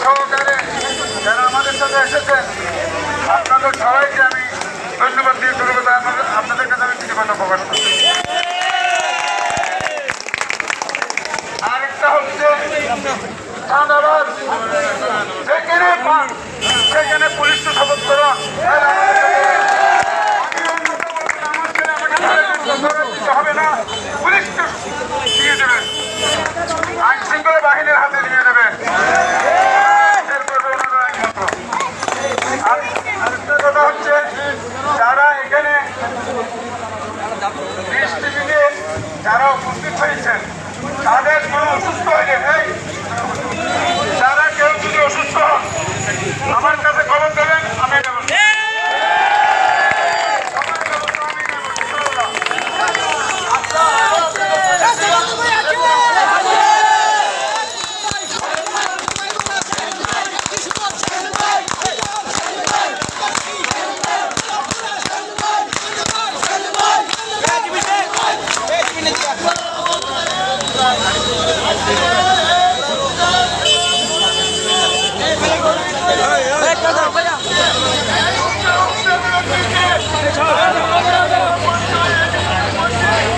সহকারে যারা আমাদের সাথে এসেছেন, আপনাদের সবাইকে আমি ধন্যবাদ দিয়ে শুরু করতে আপনাদের কাছে আমি কৃতজ্ঞতা প্রকাশ করছি। আরেকটা হচ্ছে চাঁদাবাজ যেখানে পান সেখানে পুলিশকে শপথ করা হবে না, পুলিশকে দিয়ে দেবেন, আইন শৃঙ্খলা বাহিনীর হাতে দিয়ে দেবেন। আরেকটা কথা হচ্ছে যারা এখানে বৃষ্টিবিঘে যারা উপস্থিত হয়েছেন তাদের কোনো অসুস্থ হইলে যারা কেউ যদি অসুস্থ হন আমার কাছে খবর দেবেন, আমি দেব। Hey,